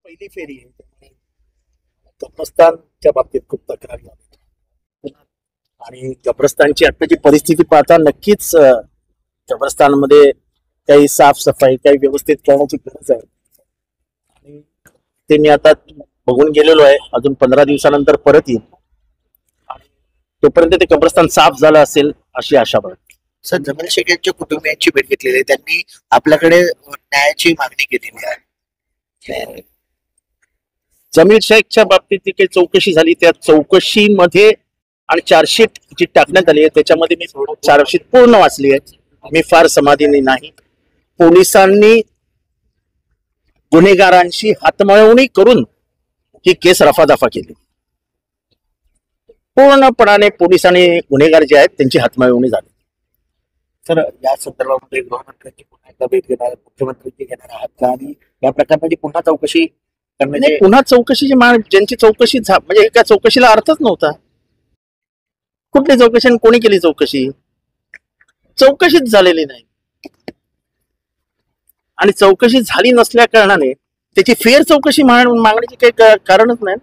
पहिली फेरी आहे. कब्रस्तानच्या बाबतीत खूप तक्रार झाली आणि कब्रस्तानची आताची परिस्थिती पाहता नक्कीच कब्रस्तानमध्ये काही साफसफाई काही व्यवस्थित करण्याची गरज आहे. आणि ते मी आता बघून गेलेलो आहे. अजून 15 दिवसानंतर परत येईल. तोपर्यंत ते कब्रस्तान साफ झालं असेल अशी आशा बाळगतो. सर, जमील शेख यांच्या कुटुंबियांची भेट घेतलेली आहे. त्यांनी आपल्याकडे न्यायाची मागणी केलेली आहे. जमील शेखच्या बाबतीत जी काही चौकशी झाली त्या चौकशीमध्ये आणि चार्जशीट जी टाकण्यात आली आहे त्याच्यामध्ये मी चार्जशीट पूर्ण वाचली आहे. मी फार समाधानी नाही. पोलिसांनी गुन्हेगारांशी हातमिळवणी करून ही केस रफादफा केली. पूर्णपणाने पोलिसांनी गुन्हेगार जे आहेत त्यांची हातमिळवणी झाली. सर, या संदर्भामध्ये गृहमंत्र्यांची पुन्हा एकदा भेट घेणार, मुख्यमंत्र्यांची घेणार आहात का? आणि या प्रकरणाची पुन्हा चौकशी करण्याची पुन्हा चौकशीची ज्यांची चौकशी म्हणजे एका चौकशीला अर्थच नव्हता. कुठली चौकशी आणि कोणी केली चौकशी? चौकशीच झालेली नाही. आणि चौकशी झाली नसल्या कारणाने त्याची फेर चौकशी मागण्याची काही कारणच नाही.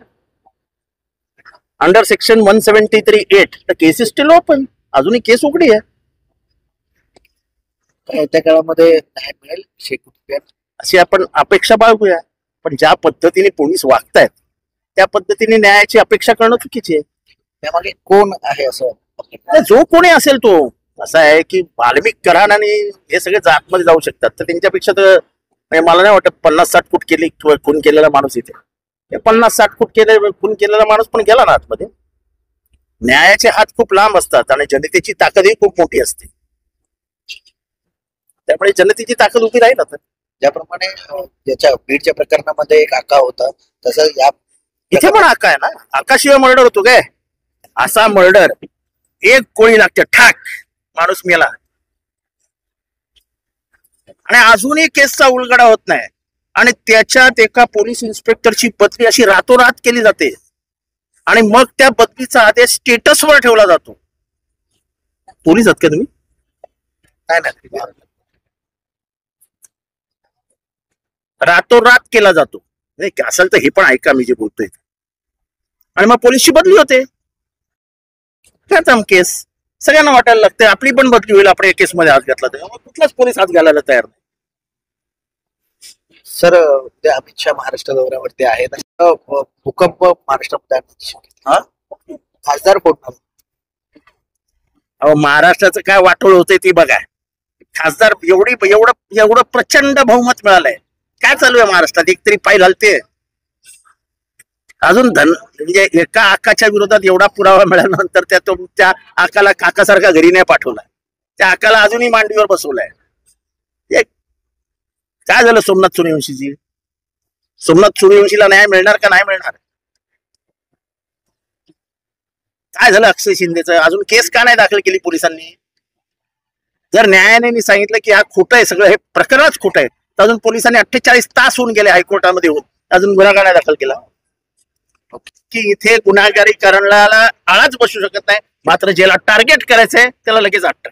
Under section 173(8) the case is steel open. अजूनही केस उघडी आहे. येत्या काळामध्ये न्याय मिळेल शेख कुटुंबियांना अशी आपण अपेक्षा बाळगूया. पण ज्या पद्धतीने पोलीस वागतायत त्या पद्धतीने न्यायाची अपेक्षा करणं चुकीची आहे. त्यामागे कोण आहे असं? जो कोणी असेल तो. असं आहे की वाल्मिक कराड आणि हे सगळे आतमध्ये जाऊ शकतात तर त्यांच्यापेक्षा तर म्हणजे मला नाही वाटत 50-60 फूट केली किंवा खून केलेला माणूस इथे. 50-60 फूट खून केलेला माणूस पण गेला ना आतमध्ये. न्यायाचे हात खूप लांब असतात आणि जनतेची ताकदही खूप मोठी असते. त्यामुळे जनतेची ताकद उभी राहील. आता ज्याप्रमाणे ज्याच्या बीडच्या प्रकरणामध्ये एक आका होता तसं या इथे पण आका आहे ना. आकाशिवाय मर्डर होतो काय? असा मर्डर एक गोळी लागते ठाक माणूस मेला आणि अजूनही केसचा उलगडा होत नाही. आणि त्याच्यात एका पोलीस इन्स्पेक्टरची बदली अशी रातोरात केली जाते आणि मग त्या बदलीचा आदेश स्टेटसवर ठेवला जातो. पोलीस आहात का तुम्ही? नाही. रातोरात केला जातो. नाही असेल तर हे पण ऐका मी जे बोलतोय. आणि मग पोलीसची बदली होते. केस सगळ्यांना वाटायला लागते आपली पण बदली होईल. आपण या केसमध्ये हात घातला तर कुठलाच पोलीस हात घालायला तयार नाही. सर, ते अमित शहा महाराष्ट्र दौऱ्यावरती आहेत. भूकंप महाराष्ट्रामध्ये खासदार फोडणार. अहो, महाराष्ट्राचं काय वाटोळ होतंय ती बघा. खासदार एवढं प्रचंड बहुमत मिळालंय. काय चालू आहे महाराष्ट्रात? एक तरी पाय घालते. अजून म्हणजे एका आकाच्या विरोधात एवढा पुरावा मिळाल्यानंतर त्या आकाला काकासारखा घरी नाही पाठवला. त्या आकाला अजूनही मांडीवर बसवलाय. काय झालं सोमनाथ सूर्यवंशीजी? सोमनाथ सूर्यवंशीला न्याय मिळणार का नाही मिळणार? काय झालं अक्षय शिंदेचं? अजून केस का नाही दाखल केली पोलिसांनी? जर न्यायालयाने सांगितलं की हा खोटं आहे, सगळं हे प्रकरणच खोटं आहे, तर अजून पोलिसांनी 48 तास होऊन गेले हायकोर्टामध्ये येऊन अजून गुन्हा का नाही दाखल केला? की इथे गुन्हेगारी करणाऱ्याला आळाच बसू शकत नाही. मात्र ज्याला टार्गेट करायचंय त्याला लगेच अटक.